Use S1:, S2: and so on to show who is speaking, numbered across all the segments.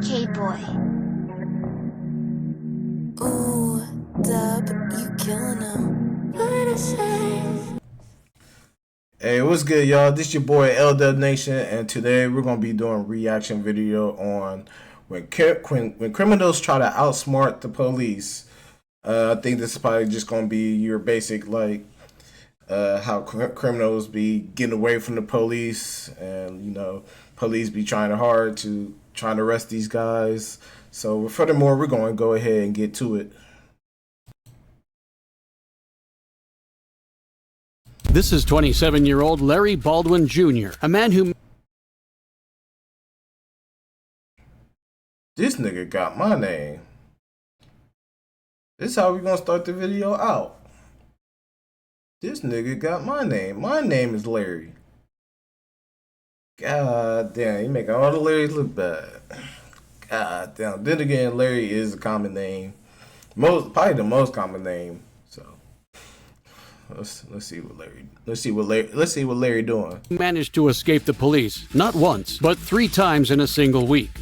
S1: K-boy.
S2: Ooh, Dub, you killing them. What I say?
S3: Hey, what's good, y'all? This your boy L-DUBNATION, and today we're gonna be doing a reaction video on when criminals try to outsmart the police. I think this is probably just gonna be your basic how criminals be getting away from the police, and police be trying hard to arrest these guys. So furthermore, we're gonna go ahead and get to it.
S4: This is 27-year-old Larry Baldwin Jr., a man who...
S3: This nigga got my name. This is how we gonna start the video out. This nigga got my name. My name is Larry. God damn, you making all the Larrys look bad. God damn. Then again, Larry is a common name. Probably the most common name. So let's see what Larry doing.
S4: managed to escape the police, not once, but 3 times in a single week.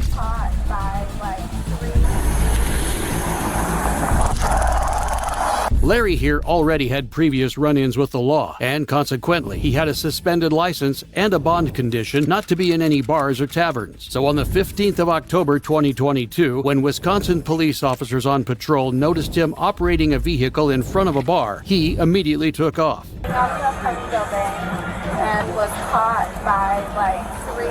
S4: Larry here already had previous run-ins with the law, and consequently, he had a suspended license and a bond condition not to be in any bars or taverns. So on the 15th of October 2022, when Wisconsin police officers on patrol noticed him operating a vehicle in front of a bar, he immediately took off.
S5: And was caught by like 3.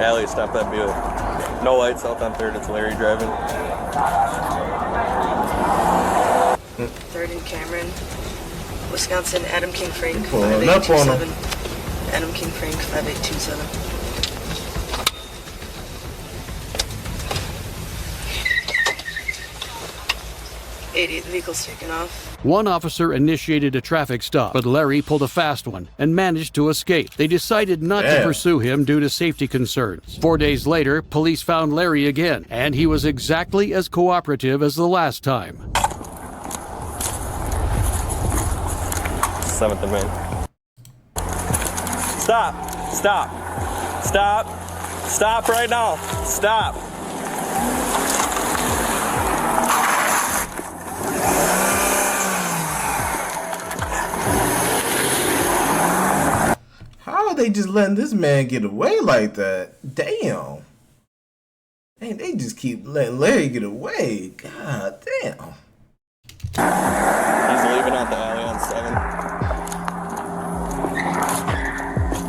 S6: Allie, stop that Buick. No lights out on 3rd, it's Larry driving.
S7: 3rd and Cameron, Wisconsin, Adam King Frank,
S3: Pulling up on him.
S7: 5827. Adam King Frank, 5827. The vehicle's taken off.
S4: One officer initiated a traffic stop, but Larry pulled a fast one and managed to escape. They decided not to pursue him due to safety concerns. 4 days later, police found Larry again, and he was exactly as cooperative as the last time.
S6: 7th and Main. Stop! Stop! Stop! Stop right now! Stop!
S3: How are they just letting this man get away like that? Damn. Man, they just keep letting Larry get away. God damn.
S6: He's leaving out the alley on 7.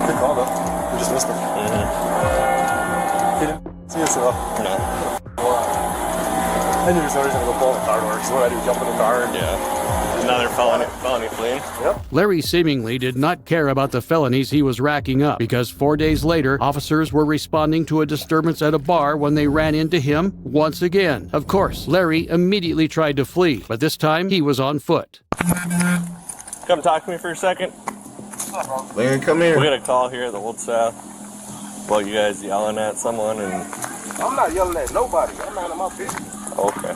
S8: Good call, though. We just missed him. He didn't see us at all.
S6: No.
S8: I knew he was always going to go pull the car door, because what I do, jump in the car and...
S6: Yeah. Another felony fleeing.
S8: Yep.
S4: Larry seemingly did not care about the felonies he was racking up, because 4 days later, officers were responding to a disturbance at a bar when they ran into him once again. Of course, Larry immediately tried to flee, but this time he was on foot.
S6: Come talk to me for a second.
S3: Larry, come here.
S6: We got a call here at the Old South. Well, you guys yelling at someone and...
S8: I'm not yelling at nobody. I'm not in my business.
S6: Okay.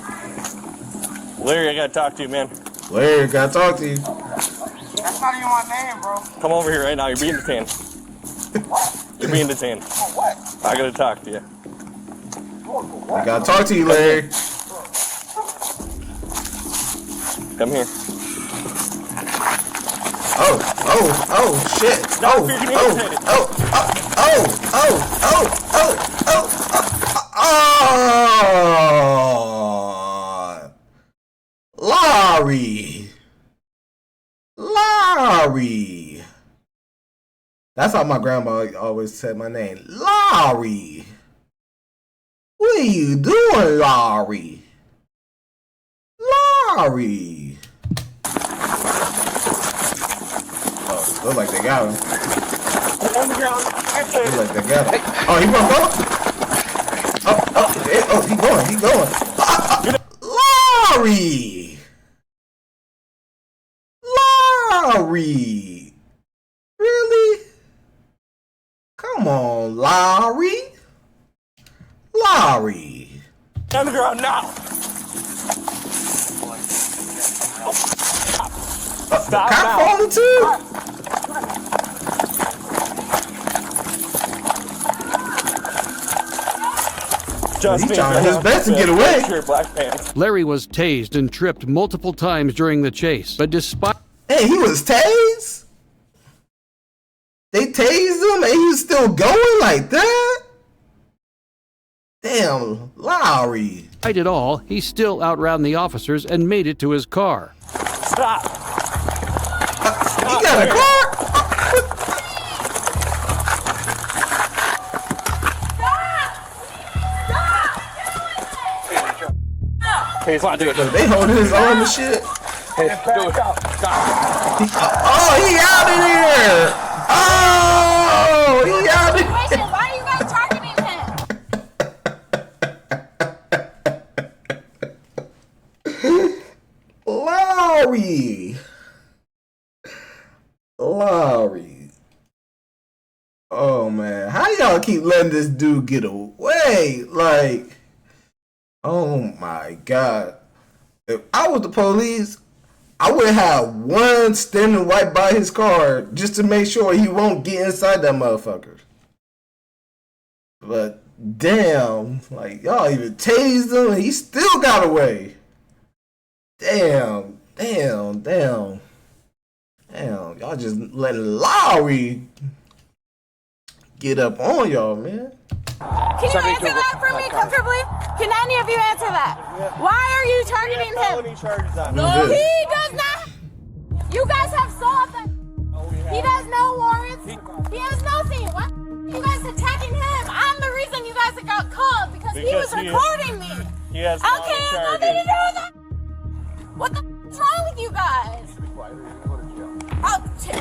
S6: Larry, I gotta talk to you, man.
S3: Larry, gotta talk to you.
S8: That's not even my name, bro.
S6: Come over here right now. You're being detained. You're being detained.
S8: For what?
S6: I gotta talk to you.
S3: I gotta talk to you, Larry.
S6: Come here.
S3: Oh, shit.
S6: Stop if you're communicating.
S3: Larry. That's how my grandma always said my name. Larry. What are you doing, Larry? Larry. Oh, look like they got him.
S8: On the ground.
S3: Look like they got him. Oh, he gonna go? He's going. Larry! Larry! Really? Come on, Larry! Larry!
S6: On the ground now!
S3: Stop cop now. Falling too?
S6: Just
S3: He's trying his best to get away.
S6: Sure, black pants.
S4: Larry was tased and tripped multiple times during the chase, but despite
S3: Hey, he was tased? They tased him and he was still going like that? Damn, Lowry.
S4: it all, he still outran the officers and made it to his car.
S6: Stop.
S3: He got a car?
S6: Hey, come on, do it.
S3: They holding his arm and shit.
S6: Hey, do it. Stop.
S3: Oh, he out of here! Oh, he out of here!
S5: Why are you guys targeting him?
S3: Lowry. Oh man, how y'all keep letting this dude get away? Like, oh my god. If I was the police, I would have one standing right by his car just to make sure he won't get inside that motherfucker. But damn, like y'all even tased him and he still got away. Damn, y'all just letting Lowry get up on y'all, man.
S5: Can you answer that for me comfortably? Can any of you answer that? Why are you targeting him? No, he does not. You guys have solved that. He has no warrants. He has nothing. Why are you guys attacking him? I'm the reason you guys got called because he was recording me.
S6: He has
S5: Okay, it has nothing to do with that. What the f is wrong with you guys?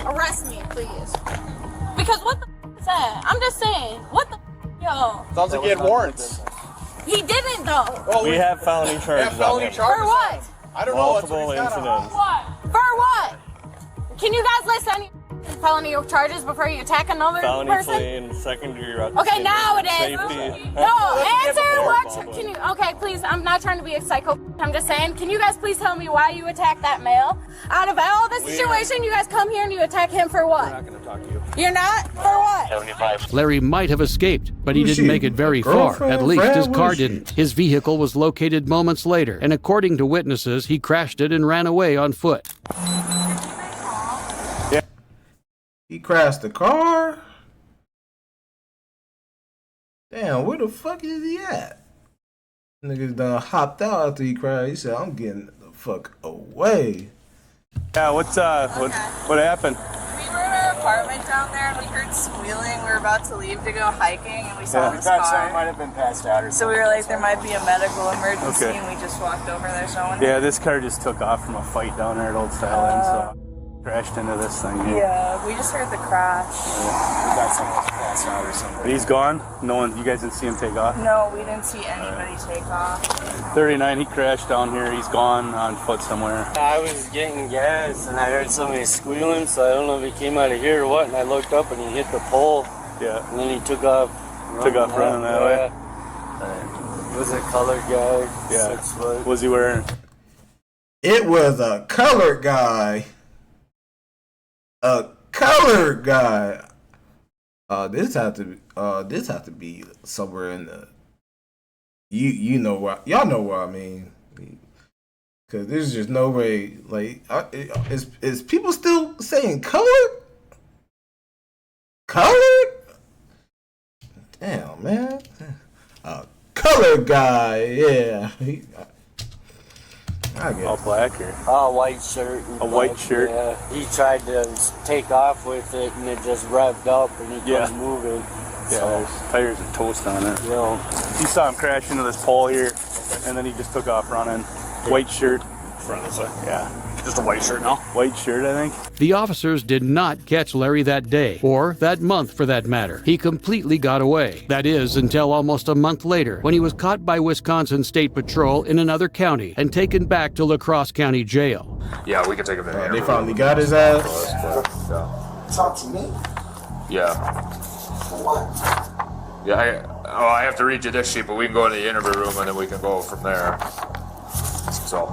S5: Arrest me, please. Because what the f is that? I'm just saying. What the f? Yo.
S8: Sounds like he had warrants.
S5: He didn't though.
S8: Well,
S6: We have felony charges on him.
S5: For what?
S8: I don't know. That's what
S6: Multiple
S8: he's got on.
S6: incidents.
S5: What? For what? Can you guys list any felony charges before you attack another
S6: Felony
S5: person?
S6: fleeing, secondary robbery.
S5: Okay, now it is.
S6: Safety.
S5: No, answer what?
S6: Public.
S5: Can you? Okay, please. I'm not trying to be a psycho. I'm just saying. Can you guys please tell me why you attacked that male? Out of all the situation, you guys come here and you attack him for what?
S6: I'm not going to talk to you.
S5: You're not for what?
S4: Larry might have escaped, but he
S3: Who's
S4: didn't
S3: she?
S4: make it very far.
S3: Girlfriend,
S4: At least
S3: friend?
S4: his
S3: What
S4: car
S3: is she?
S4: didn't. His vehicle was located moments later, and according to witnesses, he crashed it and ran away on foot.
S3: He crashed the car? Damn, where the fuck is he at? Niggas done hopped out after he crashed. He said, I'm getting the fuck away.
S6: Yeah, what happened?
S1: We were in our apartment down there and we heard squealing. We were about to leave to go hiking and we saw this car.
S8: Might have been passed out or
S1: So we were like, there might be a medical emergency,
S6: Okay.
S1: and we just walked over there showing
S6: Yeah, this car just took off from a fight down there at Old Style Inn, so crashed into this thing here.
S1: Yeah, we just heard the crash.
S8: We got someone else passed out or something.
S6: But he's gone? No one, you guys didn't see him take off?
S1: No, we didn't see anybody take off.
S6: 39, he crashed down here. He's gone on foot somewhere.
S9: I was getting gas and I heard somebody squealing, so I don't know if he came out of here or what, and I looked up and he hit the pole,
S6: Yeah.
S9: and then he took off.
S6: Running that way?
S9: It was a colored guy,
S6: Yeah.
S9: 6 foot.
S6: What was he wearing?
S3: It was a colored guy. A colored guy. This have to be somewhere in the. You know what y'all know what I mean. Cause there's just no way. Like, is people still saying colored? Colored? Damn, man. A colored guy. Yeah. I guess.
S6: All black or?
S9: Oh, white shirt. And
S6: A white
S9: black,
S6: shirt.
S9: Yeah. He tried to take off with it and it just revved up and he
S6: Yeah.
S9: kept moving.
S6: Yeah, there's tires and toast on it.
S9: You know,
S6: You saw him crash into this pole here, and then he just took off running. White shirt.
S8: Front of it.
S6: Yeah.
S8: Just a white shirt now.
S6: White shirt, I think.
S4: The officers did not catch Larry that day, or that month for that matter. He completely got away. That is, until almost a month later, when he was caught by Wisconsin State Patrol in another county and taken back to La Crosse County Jail.
S10: Yeah, we can take him in.
S3: They finally got his ass.
S11: Talk to me.
S10: Yeah.
S11: For what?
S10: Yeah, I have to read you this sheet, but we can go in the interview room and then we can go from there. So,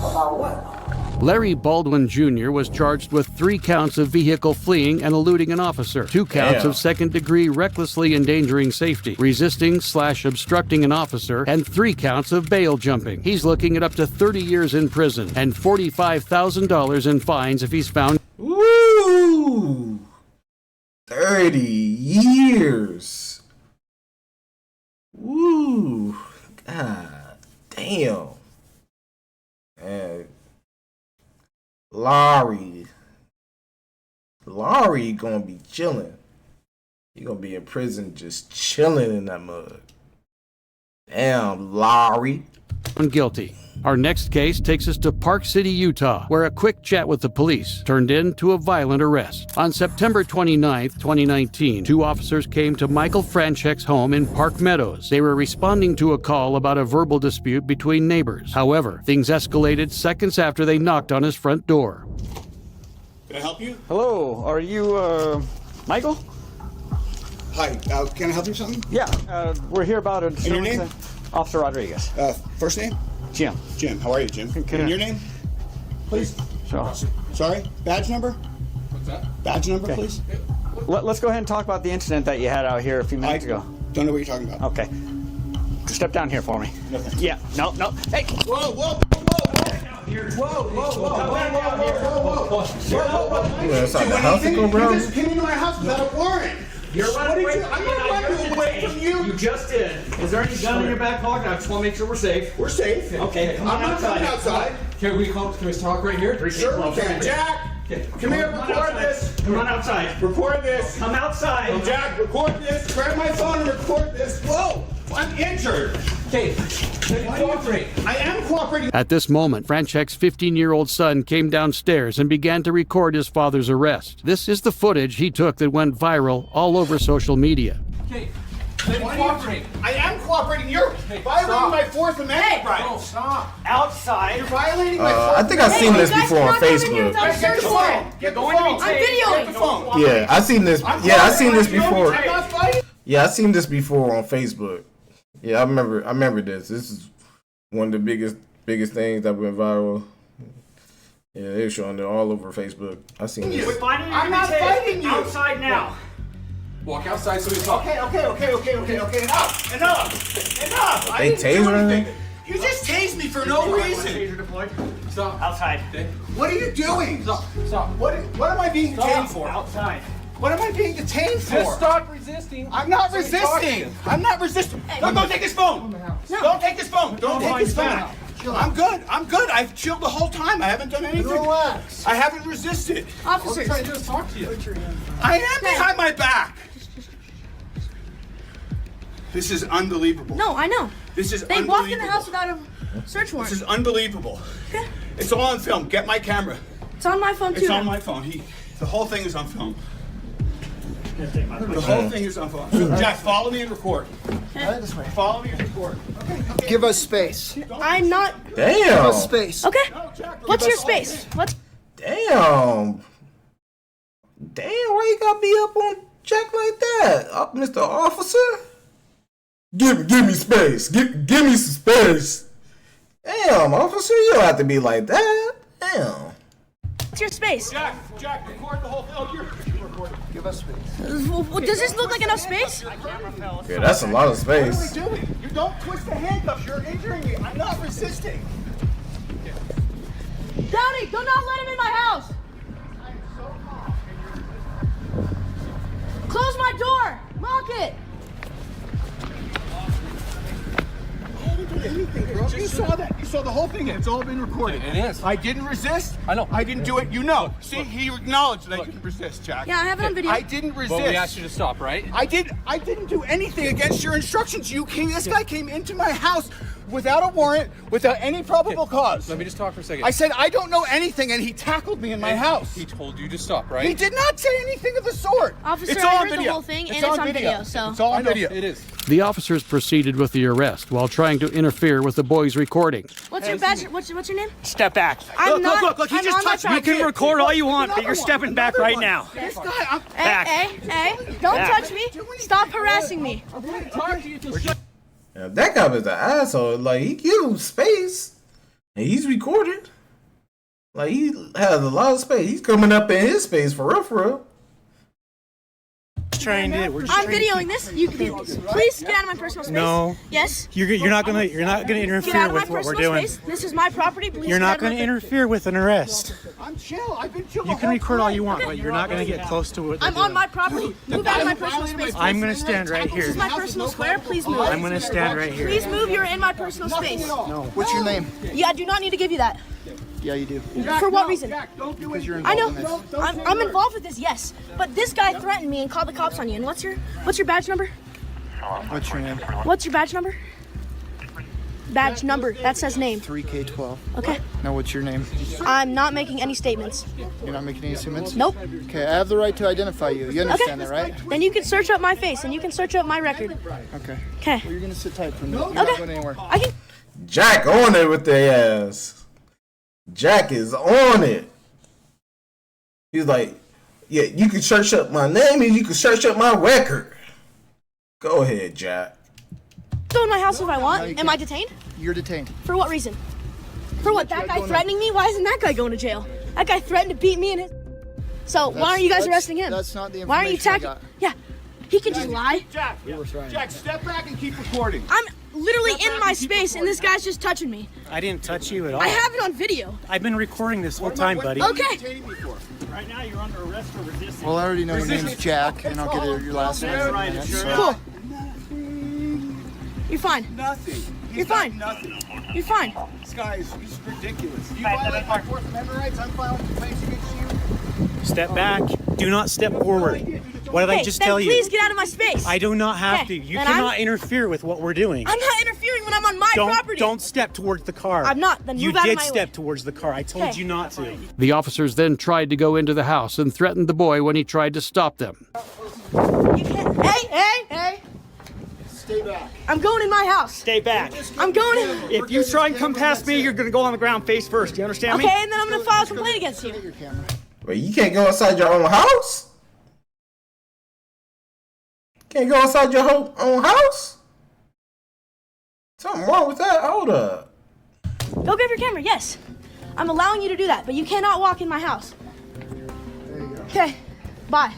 S11: About what?
S4: Larry Baldwin Jr. was charged with 3 counts of vehicle fleeing and eluding an officer, 2 counts of second-degree recklessly endangering safety, resisting/obstructing an officer, and 3 counts of bail jumping. He's looking at up to 30 years in prison and $45,000 in fines if he's found.
S3: Woo! 30 years. Woo! God damn. And Laurie gonna be chilling. He gonna be in prison just chilling in that mud. Damn, Laurie.
S4: Guilty. Our next case takes us to Park City, Utah, where a quick chat with the police turned into a violent arrest. On September 29, 2019, 2 officers came to Michael Franchek's home in Park Meadows. They were responding to a call about a verbal dispute between neighbors. However, things escalated seconds after they knocked on his front door.
S12: Can I help you?
S13: Hello, are you, Michael?
S12: Hi, can I help you with something?
S13: Yeah, we're here about a...
S12: And your name?
S13: Officer Rodriguez.
S12: First name?
S13: Jim.
S12: Jim, how are you, Jim? And your name? Please?
S13: Sure.
S12: Sorry? Badge number?
S8: What's that?
S12: Badge number, please?
S13: Let's go ahead and talk about the incident that you had out here a few minutes ago.
S12: Don't know what you're talking about.
S13: Okay. Step down here for me.
S12: No, thanks.
S13: Yeah, no. Hey!
S12: Whoa, whoa, whoa,
S3: Yeah, inside the house to go, bro.
S12: You just came into my house without a warrant.
S14: You're running away.
S12: I'm not running away from you.
S14: You just did. Is there any gun in your back pocket? I just want to make sure we're safe.
S12: We're safe.
S14: Okay, come on
S12: I'm not
S14: outside.
S12: coming outside.
S14: Can we talk right here?
S12: Sure we can. Jack, come here, record this.
S14: Come on outside.
S12: Record this.
S14: Come outside.
S12: Jack, record this. Grab my phone and record this. Whoa, I'm injured.
S14: Okay, cooperate.
S12: I am cooperating.
S4: At this moment, Franchek's 15-year-old son came downstairs and began to record his father's arrest. This is the footage he took that went viral all over social media.
S14: Okay,
S12: Cooperate. I am cooperating. You're violating my Fourth Amendment rights.
S14: No, stop. Outside.
S12: You're violating my Fourth
S3: I think I've seen this before on Facebook.
S12: Get the phone. Get the phone.
S5: I'm videoing.
S12: Get the phone.
S3: Yeah, I seen this. Yeah, I seen this before.
S12: I'm not fighting.
S3: Yeah, I seen this before on Facebook. Yeah, I remember this. This is one of the biggest things that went viral. Yeah, they're showing it all over Facebook. I seen this.
S12: I'm not fighting you.
S14: Outside now. Walk outside so we talk.
S12: Okay. Enough. I
S3: They
S12: didn't do
S3: tasering
S12: anything.
S3: him?
S12: You just tased me for no reason.
S14: Taser deployed. Stop. Outside.
S12: What are you doing?
S14: Stop.
S12: What am I being detained for?
S14: Outside.
S12: What am I being detained for?
S14: Just stop resisting.
S12: I'm not resisting. I'm not resisting. No, don't take his phone.
S5: No.
S12: Don't take his phone. Don't take his phone. I'm good. I've chilled the whole time. I haven't done anything.
S11: Relax.
S12: I haven't resisted.
S5: Officers.
S14: Trying to do is talk to you.
S12: I am behind my back. This is unbelievable.
S5: No, I know.
S12: This is
S5: They
S12: unbelievable.
S5: walked in the house without a search warrant.
S12: This is unbelievable.
S5: Okay.
S12: It's all on film. Get my camera.
S5: It's on my phone too.
S12: It's on my phone. The whole thing is on film. The whole thing is on film. Jack, follow me and record.
S11: This way.
S12: Follow me and record. Okay.
S11: Give us space.
S5: I'm not.
S11: Give
S3: Damn.
S11: us space.
S5: Okay.
S12: No, Jack,
S5: What's your
S12: give us all
S5: space? What's?
S3: Damn. Why you gotta be up on Jack like that, Mr. Officer? Give me space. Give me some space. Damn, officer, you don't have to be like that. Damn.
S5: What's your space?
S12: Jack, record the whole thing. Oh, you're recording.
S11: Give us space.
S5: Does this look like enough space?
S3: Yeah, that's a lot of
S12: What are
S3: space.
S12: we doing? You don't twist the handcuffs. You're injuring me. I'm not resisting.
S5: Downey, do not let him in my house. Close my door. Lock it.
S12: I didn't do anything, bro. You saw that. You saw the whole thing. It's all been recorded.
S14: It is.
S12: I didn't resist.
S14: I know.
S12: I didn't do it. You know. See, he acknowledged that I didn't resist, Jack.
S5: Yeah, I have it on video.
S12: I didn't resist.
S14: But we asked you to stop, right?
S12: I didn't do anything against your instructions. This guy came into my house without a warrant, without any probable cause.
S14: Let me just talk for a second.
S12: I said, I don't know anything, and he tackled me in my house.
S14: He told you to stop, right?
S12: He did not say anything of the sort.
S5: Officer,
S12: it's all
S5: I
S12: on
S5: heard the
S12: video.
S5: whole thing, and
S12: all
S5: it's on video, so.
S12: It's all on
S14: I know,
S12: video.
S14: it is.
S4: The officers proceeded with the arrest while trying to interfere with the boy's recording.
S5: What's your badge? What's your name?
S13: Step back.
S5: I'm not.
S12: Look, he
S5: I'm
S12: just
S5: on my
S12: touched
S5: side.
S12: my
S13: You can
S12: kid.
S13: record all you want, but
S12: Another
S13: you're
S12: one.
S13: stepping back
S12: Another
S13: right
S12: one.
S13: now.
S12: This guy,
S13: Back.
S5: Hey, don't
S13: Back.
S5: touch me. Stop harassing me.
S3: Now, that guy was an asshole. Like, he give him space, and he's recorded. Like, he has a lot of space. He's coming up in his space for real, for real.
S15: I'm videoing this. You can please get out of my personal space.
S16: No.
S15: Yes.
S16: You're not gonna interfere with what we're doing.
S15: Space. This is my property. Please
S16: you're not gonna interfere with an arrest.
S12: I'm chill. I've been chill.
S16: You can record all you want, but you're not gonna get close to it.
S15: I'm on my property. Move out of my personal space. Please.
S16: I'm gonna stand right here.
S15: This is my personal square. Please move.
S16: I'm gonna stand right here.
S15: Please move. You're in my personal space.
S16: No.
S12: What's your name?
S15: Yeah, I do not need to give you that.
S12: Yeah, you do.
S15: For what reason?
S12: Because you're
S15: I know.
S12: involved in this.
S15: I'm involved with this, yes. But this guy threatened me and called the cops on you. And what's your badge number?
S12: What's your name?
S15: What's your badge number? Badge number. That says name.
S12: 3K12.
S15: Okay.
S12: Now, what's your name?
S15: I'm not making any statements.
S12: You're not making any statements?
S15: Nope.
S12: Okay, I have the right to identify you. You understand that, right?
S15: Then you can search up my face and you can search up my record.
S12: Okay.
S15: Okay.
S12: Well, you're gonna sit tight for a minute. You're not going anywhere.
S15: I can.
S3: Jack on it with their ass. Jack is on it. He's like, yeah, you can search up my name and you can search up my record. Go ahead, Jack.
S15: Go in my house if I want. Am I detained?
S12: You're detained.
S15: For what reason? For what? That guy threatening me? Why isn't that guy going to jail? That guy threatened to beat me and his. So why aren't you guys arresting him?
S12: That's not the information.
S15: Why aren't you tackling? Yeah, he can just lie.
S12: Jack, Jack, step back and keep recording.
S15: I'm literally in my space and this guy's just touching me.
S16: I didn't touch you at all.
S15: I have it on video.
S16: I've been recording this whole time, buddy.
S15: Okay.
S16: Right now you're under arrest for resistance.
S12: Well, I already know your name's Jack, and I'll get your last name.
S15: Cool. You're fine.
S12: Nothing.
S15: You're fine.
S12: Nothing.
S15: You're fine.
S12: This guy is ridiculous. You violate my Fourth Amendment rights. I'm filing complaints against you.
S16: Step back. Do not step forward. What did I just tell you?
S15: Please get out of my space.
S16: I do not have to. You cannot interfere with what we're doing.
S15: I'm not interfering when I'm on my property.
S16: Don't step towards the car.
S15: I'm not. Then
S16: you
S15: move out of
S16: did
S15: my
S16: step
S15: way.
S16: towards the car. I told you not to.
S4: The officers then tried to go into the house and threatened the boy when he tried to stop them.
S15: You can't. Hey!
S12: Stay back.
S15: I'm going in my house.
S16: Stay back.
S15: I'm going in.
S16: If you try and come past me, you're going to go on the ground face first. Do you understand me?
S15: Okay, and then I'm going to file a complaint against you.
S3: Wait, you can't go inside your own house? Can't go inside your own house? Something wrong with that? Hold up.
S15: Go grab your camera, yes. I'm allowing you to do that, but you cannot walk in my house. Okay, bye.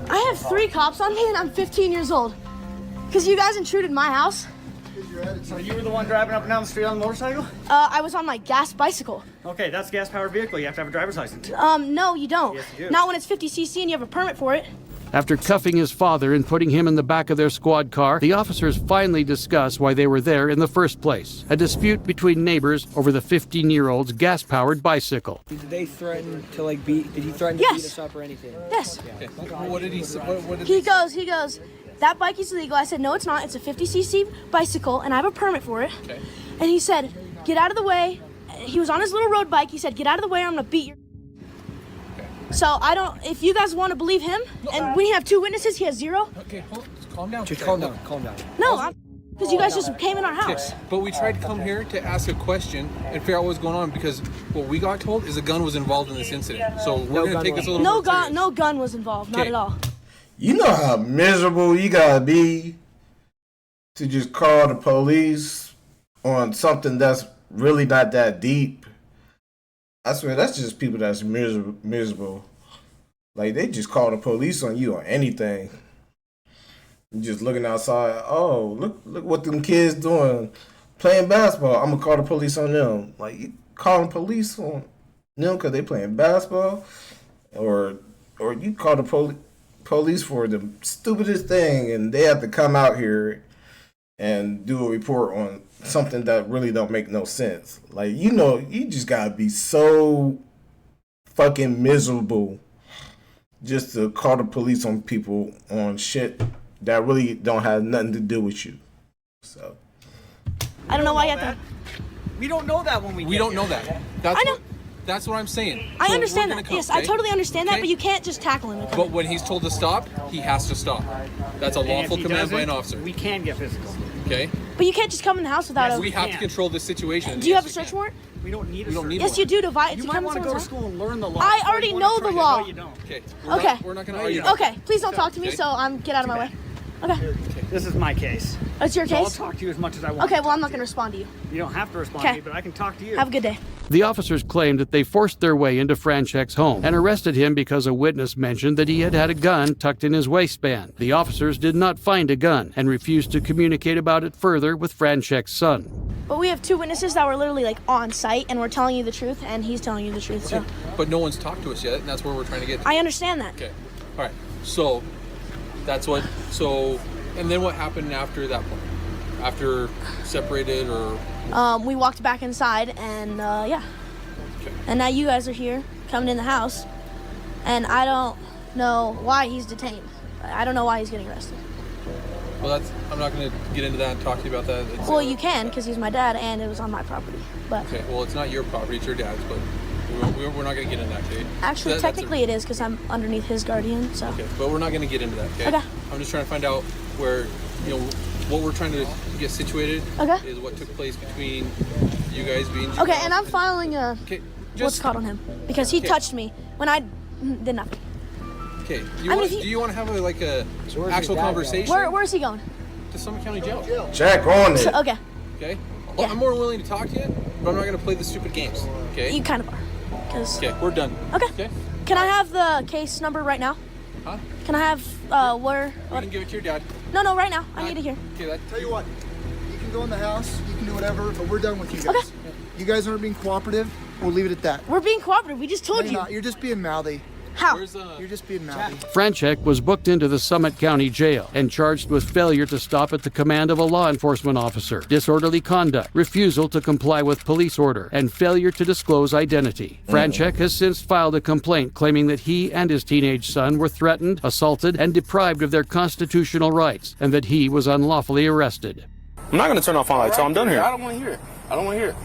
S15: I have 3 cops on me and I'm 15 years old. Because you guys intruded my house.
S14: So you were the one driving up and down the street on the motorcycle?
S15: I was on my gas bicycle.
S14: Okay, that's a gas-powered vehicle. You have to have a driver's license.
S15: No, you don't.
S14: Yes, you do.
S15: Not when it's 50cc and you have a permit for it.
S4: After cuffing his father and putting him in the back of their squad car, the officers finally discuss why they were there in the first place. A dispute between neighbors over the 15-year-old's gas-powered bicycle.
S11: Did they threaten to beat? Did he threaten to beat us up or anything?
S15: Yes.
S11: Okay. What did he say?
S15: He goes, that bike is illegal. I said, no, it's not. It's a 50cc bicycle, and I have a permit for it.
S11: Okay.
S15: And he said, get out of the way. He was on his little road bike. He said, get out of the way or I'm going to beat you. So if you guys want to believe him, and when you have 2 witnesses, he has 0.
S11: Okay, calm down. Just calm down.
S15: No, because you guys just came in our house.
S17: Okay, but we tried to come here to ask a question and figure out what's going on because what we got told is a gun was involved in this incident. So we're going to take this a little more serious.
S15: No gun was involved, not at all.
S3: You know how miserable you gotta be to just call the police on something that's really not that deep. I swear, that's just people that's miserable. Like, they just call the police on you on anything. You're just looking outside. Oh, look what them kids doing. Playing basketball. I'm going to call the police on them. Like, you calling police on them because they playing basketball? Or you call the police for the stupidest thing and they have to come out here and do a report on something that really don't make no sense. Like, you just gotta be so fucking miserable just to call the police on people on shit that really don't have nothing to do with you. So
S15: I don't know why you have to.
S14: We don't know that when
S17: we don't know that.
S15: I know.
S17: That's what I'm saying.
S15: I
S17: So
S15: understand
S17: we're
S15: that.
S17: gonna
S15: Yes,
S17: come,
S15: I totally understand that, but you can't just tackle him.
S17: But when he's told to stop, he has to stop. That's a lawful command by an officer.
S14: We can get physical.
S17: Okay?
S15: But you can't just come in the house without a.
S17: We have to control this situation.
S15: Do you have a search warrant?
S14: We don't need a
S17: We don't
S14: search
S17: need
S15: Yes,
S17: one.
S15: you do.
S14: You might want to go to school and learn the law.
S15: I already know the law.
S14: No, you don't.
S17: Okay.
S15: Okay.
S17: We're not going to argue.
S15: Okay, please don't talk to me. So get out of my way. Okay.
S13: this is my case.
S15: It's your
S13: So I'll
S15: case?
S13: talk to you as much as I want.
S15: Okay, well, I'm not going to respond to you.
S13: You don't have to respond to
S15: Okay.
S13: me, but I can talk to you.
S15: Have a good day.
S4: The officers claimed that they forced their way into Franchek's home and arrested him because a witness mentioned that he had a gun tucked in his waistband. The officers did not find a gun and refused to communicate about it further with Franchek's son.
S15: But we have 2 witnesses that were literally like on site, and we're telling you the truth, and he's telling you the truth. So
S17: But no one's talked to us yet, and that's where we're trying to get to.
S15: I understand that.
S17: Okay. All right. So that's what. So, and then what happened after that point? After separated, or?
S15: We walked back inside, and yeah.
S17: Okay.
S15: And now you guys are here, coming in the house, and I don't know why he's detained. I don't know why he's getting arrested.
S17: Well, that's. I'm not going to get into that and talk to you about that.
S15: Well, you can, because he's my dad, and it was on my property. But
S17: Okay. Well, it's not your property; it's your dad's. But we're not going to get into that, okay?
S15: actually, technically, it is because I'm underneath his guardian. So.
S17: Okay. But we're not going to get into that, okay?
S15: Okay.
S17: I'm just trying to find out where, what we're trying to get situated.
S15: Okay.
S17: Is what took place between you guys being.
S15: Okay, and I'm filing a what's
S17: just-
S15: caught on him because he
S17: Okay.
S15: touched me when I did nothing.
S17: Okay.
S15: I mean, if
S17: Do you want to have a
S13: your
S17: actual
S13: dad
S17: conversation?
S15: Where's he going?
S17: To Summit County Jail.
S3: Check on it.
S15: Okay.
S17: Okay. Well, I'm more than willing to talk to you, but I'm not going to play the stupid games. Okay.
S15: You kind of are. 'Cause-
S17: Okay. We're done.
S15: Okay.
S17: Okay.
S15: Can I have the case number right now?
S17: Huh?
S15: Can I have where?
S17: You can give it to your dad.
S15: No, right now. I need to hear.
S17: Okay.
S12: Tell you what, you can go in the house, you can do whatever, but we're done with you guys.
S15: Okay.
S12: You guys aren't being cooperative. We'll leave it at that.
S15: We're being cooperative. We just told
S12: No,
S15: you.
S12: you're not. You're just being mouthy.
S15: How?
S12: You're just being mouthy.
S4: Franchek was booked into the Summit County Jail and charged with failure to stop at the command of a law enforcement officer, disorderly conduct, refusal to comply with police order, and failure to disclose identity. Franchek has since filed a complaint claiming that he and his teenage son were threatened, assaulted, and deprived of their constitutional rights, and that he was unlawfully arrested.
S18: I'm not going to turn off my lights, so I'm done here.
S19: I don't want to hear it. I don't want to hear it.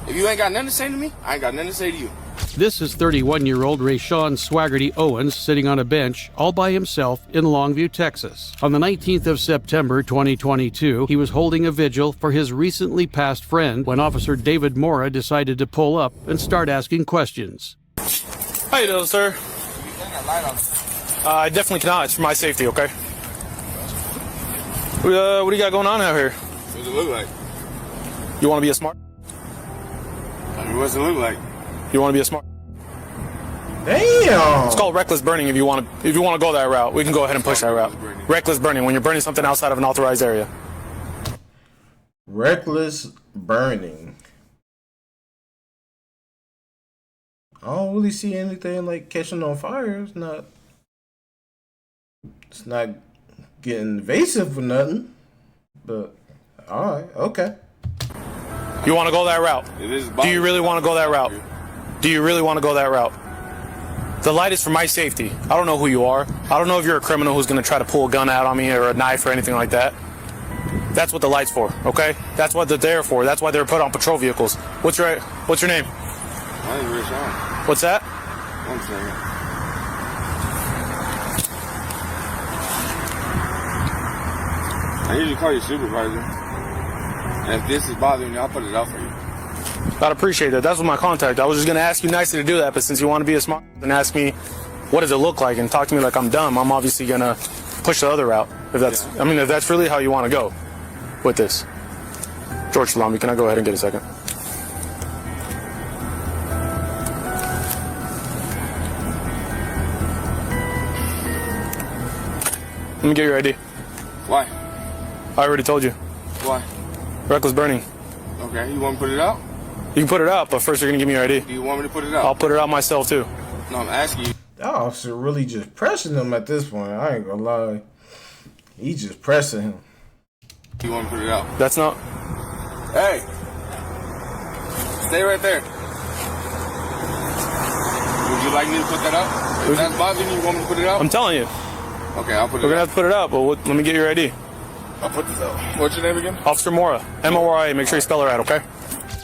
S19: If you ain't got nothing to say to me, I ain't got nothing to say to you.
S4: This is 31-year-old Rayshawn Swaggerty Owens sitting on a bench all by himself in Longview, Texas. On the 19th of September 2022, he was holding a vigil for his recently passed friend when Officer David Mora decided to pull up and start asking questions.
S18: How you doing, sir? I definitely cannot. It's for my safety, okay? What do you got going on out here?
S19: What does it look like?
S18: You want to be a smart?
S19: I mean, what's it look like?
S18: You want to be a smart?
S3: Damn.
S18: It's called reckless burning. If you want to go that route, we can go ahead and push that route. Reckless burning, when you're burning something outside of an authorized area.
S3: Reckless burning. I don't really see anything like catching on fire. It's not getting invasive or nothing. But all right, okay.
S18: You want to go that route? Do you really want to go that route? Do you really want to go that route? The light is for my safety. I don't know who you are. I don't know if you're a criminal who's going to try to pull a gun out on me or a knife or anything like that. That's what the light's for, okay? That's what they're there for. That's why they're put on patrol vehicles. What's your name?
S19: My name's Rashawn.
S18: What's that?
S19: 1 second. I usually call you supervisor. And if this is bothering you, I'll put it out for you.
S18: I'd appreciate that. That's what my contact. I was just going to ask you nicely to do that, but since you want to be a smart and ask me what does it look like and talk to me like I'm dumb, I'm obviously going to push the other route. If that's really how you want to go with this. George Salami, can I go ahead and get a second? Let me get your ID.
S19: Why?
S18: I already told you.
S19: Why?
S18: Reckless burning.
S19: Okay, you want me to put it out?
S18: You can put it out, but first you're going to give me your ID.
S19: Do you want me to put it out?
S18: I'll put it out myself, too.
S19: No, I'm asking you.
S3: That officer really just pressing him at this point. I ain't gonna lie. He just pressing him.
S19: You want me to put it out?
S18: That's not...
S19: Hey! Stay right there. Would you like me to put that out? If that's bothering you, want me to put it out?
S18: I'm telling you.
S19: Okay, I'll put it out.
S18: We're going to have to put it out, but let me get your ID.
S19: I'll put this out. What's your name again?
S18: Officer Mora. M-O-R-A. Make sure you spell it right, okay?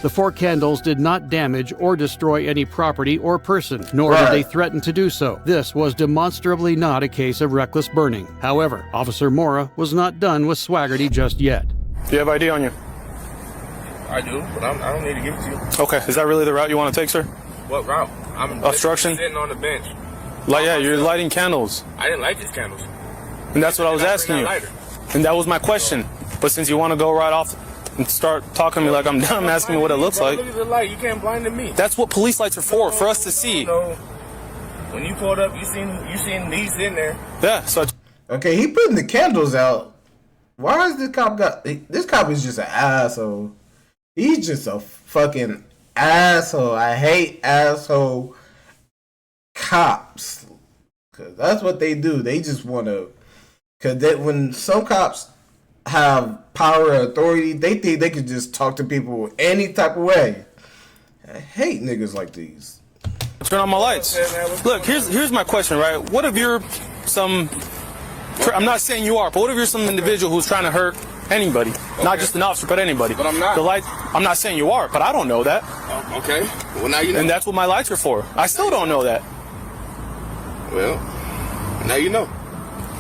S4: The 4 candles did not damage or destroy any property or person, nor did they threaten to do so. This was demonstrably not a case of reckless burning. However, Officer Mora was not done with Swaggerty just yet.
S18: Do you have ID on you?
S19: I do, but I don't need to give it to you.
S18: Okay. Is that really the route you want to take, sir?
S19: What route? I'm
S18: obstruction?
S19: sitting on the bench.
S18: Yeah, you're lighting candles.
S19: I didn't light these candles.
S18: And that's what I was asking you. And that was my question. But since you want to go right off and start talking to me like I'm dumb, asking me what it looks like.
S19: Look at the light. You can't blind me.
S18: That's what police lights are for us to see.
S19: So, when you pulled up, you seen these in there.
S18: Yeah. So.
S3: Okay, he putting the candles out. Why is this cop this cop is just an asshole. He's just a fucking asshole. I hate asshole cops. Cause that's what they do. They just want to. Cause when some cops have power or authority, they think they can just talk to people any type of way. I hate niggas like these.
S18: Turn on my lights. Look, here's my question, right? What if you're some... I'm not saying you are, but what if you're some individual who's trying to hurt anybody? Okay. Not just an officer, but anybody.
S19: But I'm not.
S18: The light, I'm not saying you are, but I don't know that.
S19: Okay. Well, now you know.
S18: And that's what my lights are for. I still don't know that.
S19: Well, now you know.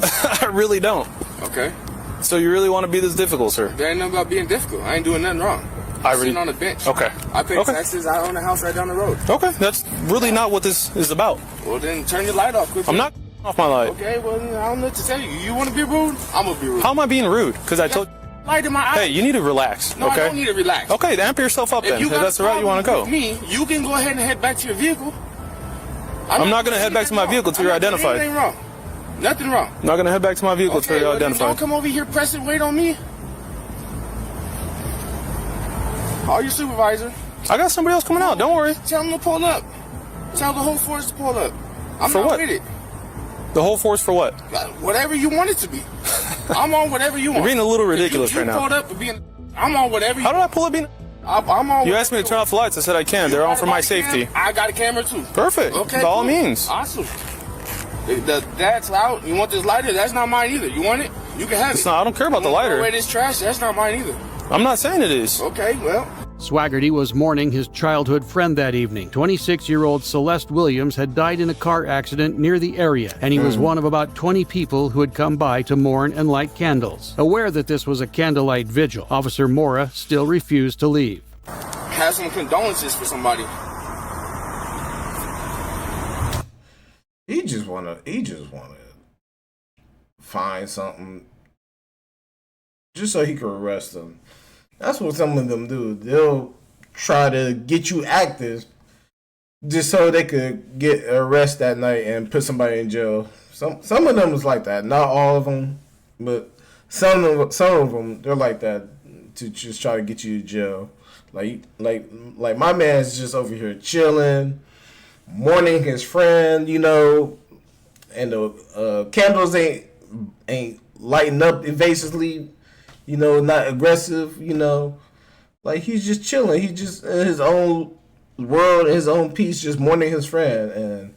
S18: I really don't.
S19: Okay.
S18: So you really want to be this difficult, sir?
S19: There ain't nothing about being difficult. I ain't doing nothing wrong. I'm sitting on the bench.
S18: Okay.
S19: I pay taxes. I own a house right down the road.
S18: Okay. That's really not what this is about.
S19: Well, then turn your light off quickly.
S18: I'm not off my light.
S19: Okay, well, I don't know what to tell you. You want to be rude? I'm going to be rude.
S18: How am I being rude? Because I told
S19: light in my eye.
S18: Hey, you need to relax.
S19: No,
S18: okay?
S19: I don't need to relax.
S18: Okay, then amp yourself up then. If that's the route you want to go.
S19: Me, you can go ahead and head back to your vehicle.
S18: I'm not going to head back to my vehicle until you're identified.
S19: Nothing wrong. Nothing wrong.
S18: I'm not going to head back to my vehicle until you're identified.
S19: Don't come over here, press and wait on me. Call your supervisor.
S18: I got somebody else coming out. Don't worry.
S19: Tell them to pull up. Tell the whole force to pull up. I'm
S18: for
S19: not
S18: what?
S19: with it.
S18: The whole force for what?
S19: Whatever you want it to be. I'm on whatever you want.
S18: You're being a little ridiculous right now.
S19: Pulled up being, I'm on whatever you
S18: How did I pull up being...
S19: I'm on.
S18: You asked me to turn off the lights. I said I can. They're on for my safety.
S19: I got a camera too.
S18: Perfect.
S19: Okay.
S18: By all means.
S19: Awesome. That's out. You want this lighter? That's not mine either. You want it? You can have it.
S18: I don't care about the lighter.
S19: Away this trash. That's not mine either.
S18: I'm not saying it is.
S19: Okay, well.
S4: Swaggerty was mourning his childhood friend that evening. 26-year-old Celeste Williams had died in a car accident near the area, and he was one of about 20 people who had come by to mourn and light candles. Aware that this was a candlelight vigil, Officer Mora still refused to leave.
S19: Have some condolences for somebody.
S3: He just wanna find something just so he can arrest them. That's what some of them do. They'll try to get you active just so they could get arrested that night and put somebody in jail. Some of them is like that. Not all of them, but some of them they're like that to just try to get you to jail. Like my man's just over here chilling, mourning his friend, you know, and the candles ain't lighting up evasively. You know, not aggressive, you know. Like, he's just chilling. He's just in his own world, his own peace, just mourning his friend. And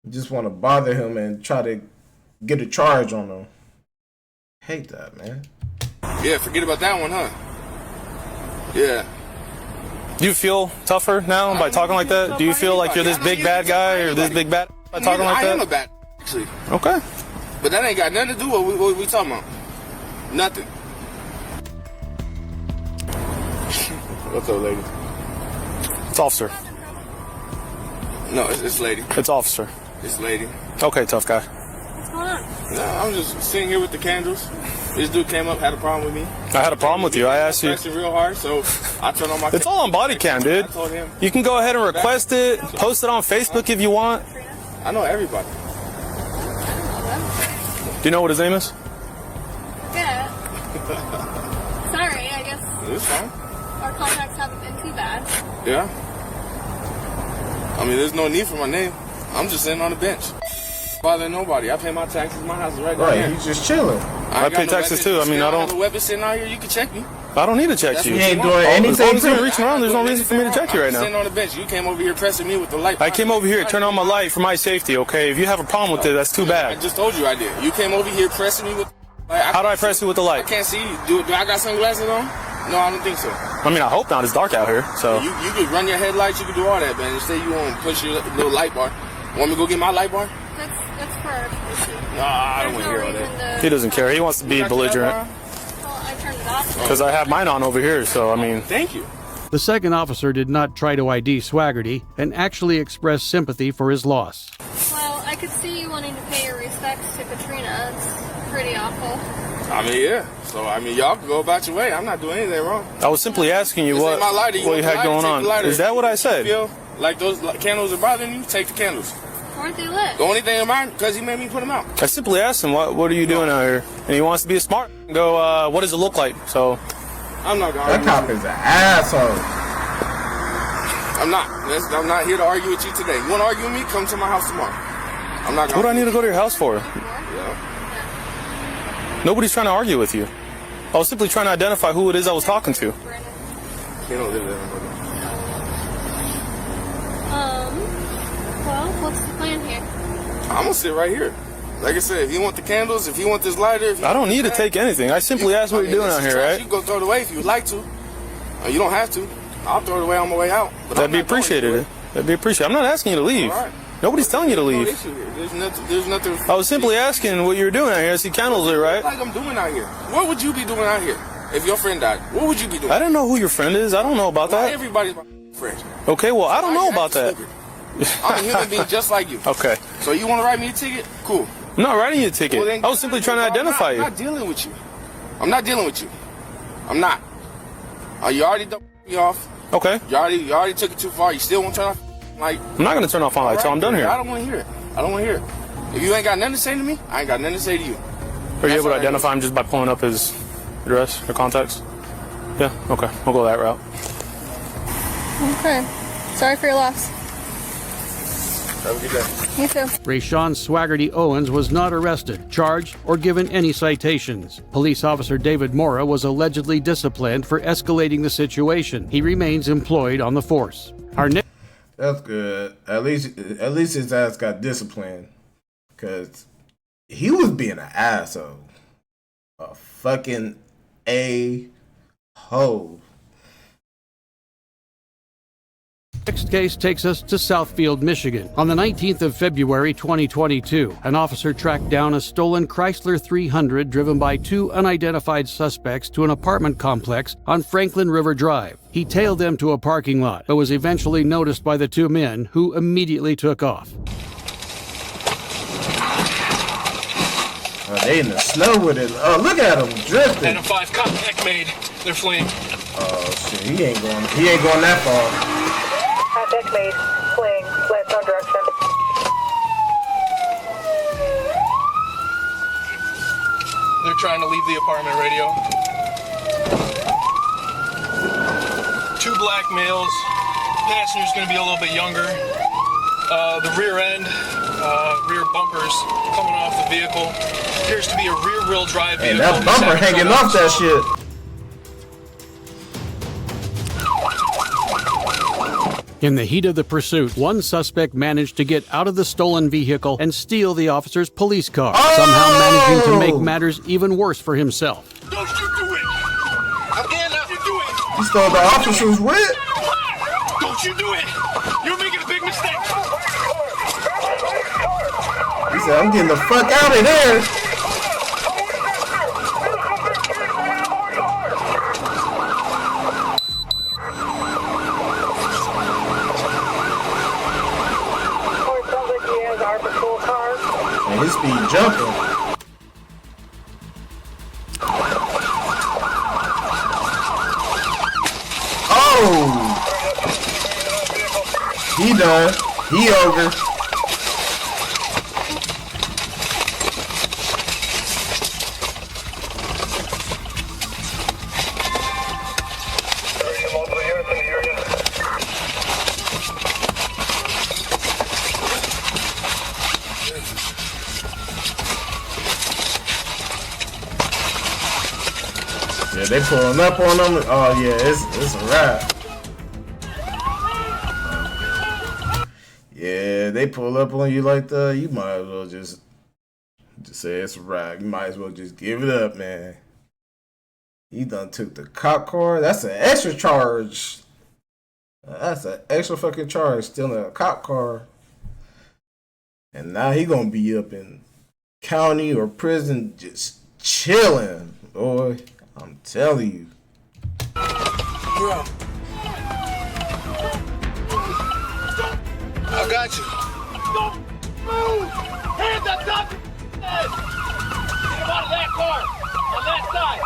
S3: just want to bother him and try to get a charge on him. Hate that, man.
S19: Yeah, forget about that one, huh? Yeah.
S18: Do you feel tougher now by talking like that? Do you feel like you're this big bad guy or this big bad by talking like that?
S19: I am a bad, actually.
S18: Okay.
S19: But that ain't got nothing to do with what we talking about. Nothing. What's up, lady?
S18: It's officer.
S19: No, it's lady.
S18: It's officer.
S19: It's lady.
S18: Okay, tough guy.
S19: What's going on? No, I'm just sitting here with the candles. This dude came up, had a problem with me.
S18: I had a problem with you. I asked you.
S19: Real hard, so I turned on my.
S18: It's all on body cam, dude.
S19: I told him.
S18: You can go ahead and request it, post it on Facebook if you want.
S19: I know everybody.
S18: Do you know what his name is?
S5: Yeah. Sorry, I guess.
S19: It's fine.
S5: Our contacts haven't been too bad.
S19: Yeah. I mean, there's no need for my name. I'm just sitting on the bench. Bother nobody. I pay my taxes. My house is right down here.
S3: He's just chilling.
S18: I pay taxes too. I mean, I don't.
S19: have a weapon sitting out here. You can check me.
S18: I don't need to check you.
S3: You ain't doing anything.
S18: As long as you're reaching around, there's no reason for me to check you right now.
S19: Sitting on the bench. You came over here pressing me with the light.
S18: I came over here to turn on my light for my safety, okay? If you have a problem with it, that's too bad.
S19: I just told you I did. You came over here pressing me with.
S18: How do I press you with the light?
S19: I can't see you. Do I got sunglasses on? No, I don't think so.
S18: I mean, I hope not. It's dark out here, so.
S19: You could run your headlights. You could do all that, man. Instead, you want to push your little light bar. Want me to go get my light bar?
S5: That's for our issue.
S19: Nah, I don't want to hear all that.
S18: He doesn't care. He wants to be belligerent.
S5: Well, I turned it off.
S18: Because I have mine on over here, so I mean.
S19: Thank you.
S4: The second officer did not try to ID Swaggerty and actually expressed sympathy for his loss.
S5: Well, I could see you wanting to pay your respects to Katrina. It's pretty awful.
S19: I mean, yeah. So, I mean, y'all can go about your way. I'm not doing anything wrong.
S18: I was simply asking you
S19: This
S18: what
S19: ain't my lighter.
S18: you had going on. Is that what I said?
S19: You feel like those candles are bothering you? Take the candles.
S5: Aren't they lit?
S19: The only thing in mind, because he made me put them out.
S18: I simply asked him, what are you doing out here? And he wants to be a smart. Go, what does it look like? So,
S19: I'm not going to
S3: That cop is an asshole.
S19: I'm not here to argue with you today. You want to argue with me? Come to my house tomorrow. I'm not going.
S18: What do I need to go to your house for?
S19: Yeah.
S18: Nobody's trying to argue with you. I was simply trying to identify who it is I was talking to.
S19: You don't live there.
S5: Well, what's the plan here?
S19: I'm gonna sit right here. Like I said, if you want the candles, if you want this lighter,
S18: I don't need to take anything. I simply asked what you're doing out here, right?
S19: You can go throw it away if you would like to. You don't have to. I'll throw it away on my way out. But
S18: That'd be appreciated. That'd be appreciated. I'm not asking you to leave.
S19: All right.
S18: Nobody's telling you to leave.
S19: No issue here. There's nothing.
S18: I was simply asking what you were doing out here. I see candles there, right?
S19: Like I'm doing out here. What would you be doing out here if your friend died? What would you be doing?
S18: I don't know who your friend is. I don't know about that.
S19: Everybody's my friend.
S18: Okay, well, I don't know about that.
S19: I'm a human being just like you.
S18: Okay.
S19: So you want to write me a ticket? Cool.
S18: I'm not writing you a ticket.
S19: Well, then,
S18: I was simply trying to identify you.
S19: I'm not dealing with you. I'm not dealing with you. I'm not. You already dumped me off.
S18: Okay.
S19: You already took it too far. You still won't turn off light.
S18: I'm not going to turn off my light till I'm done here.
S19: I don't want to hear it. I don't want to hear it. If you ain't got nothing to say to me, I ain't got nothing to say to you.
S18: Are you able to identify him just by pulling up his address or contacts? Yeah, okay. We'll go that route.
S5: Okay. Sorry for your loss.
S19: Have a good day.
S5: You too.
S4: Rayshawn Swaggerty Owens was not arrested, charged, or given any citations. Police officer David Mora was allegedly disciplined for escalating the situation. He remains employed on the force.
S3: That's good. At least his ass got disciplined, cause he was being an asshole, a fucking a-hole.
S4: Next case takes us to Southfield, Michigan. On the 19th of February 2022, an officer tracked down a stolen Chrysler 300 driven by two unidentified suspects to an apartment complex on Franklin River Drive. He tailed them to a parking lot, but was eventually noticed by the two men, who immediately took off.
S3: They in the snow with it. Oh, look at him drifting.
S17: Adam 5 contact made. They're fleeing.
S3: Oh shit, he ain't going that far.
S20: Contact made. Fleeing. Left on direction.
S17: They're trying to leave the apartment. Radio. Two black males. Passenger's going to be a little bit younger. The rear end, rear bumpers coming off the vehicle. Appears to be a rear-wheel drive vehicle.
S3: And that bumper hanging off that shit.
S4: In the heat of the pursuit, one suspect managed to get out of the stolen vehicle and steal the officer's police car, somehow managing to make matters even worse for himself.
S17: Don't you do it! Again, don't you do it!
S3: He stole the officer's whip.
S17: Don't you do it! You're making a big mistake!
S3: He said, I'm getting the fuck out of there. And his speed jumping. Oh! He done. He over. Yeah, they pulling up on them. Oh yeah, it's a wrap. Yeah, they pull up on you like that. You might as well just say it's a wrap. You might as well just give it up, man. He done took the cop car. That's an extra charge. That's an extra fucking charge, stealing a cop car. And now he gonna be up in county or prison just chilling, boy. I'm telling you.
S17: Bro. I got you.
S21: Don't move! Hands up, top! Get him out of that car!
S6: on that side.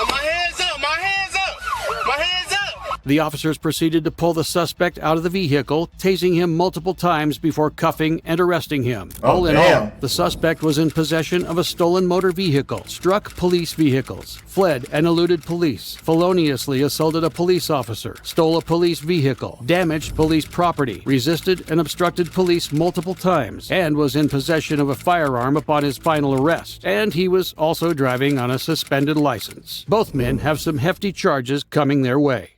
S19: My hands up! My hands up! My hands up!
S4: The officers proceeded to pull the suspect out of the vehicle, tasing him multiple times before cuffing and arresting him. All in all, the suspect was in possession of a stolen motor vehicle, struck police vehicles, fled and eluded police, feloniously assaulted a police officer, stole a police vehicle, damaged police property, resisted and obstructed police multiple times, and was in possession of a firearm upon his final arrest. And he was also driving on a suspended license. Both men have some hefty charges coming their way.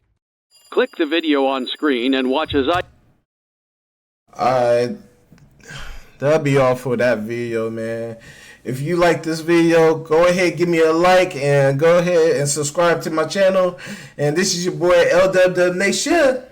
S4: Click the video on screen and watch as I...
S3: Alright, that'll be all for that video, man. If you like this video, go ahead, give me a like, and go ahead and subscribe to my channel. And this is your boy, L-DUBNATION.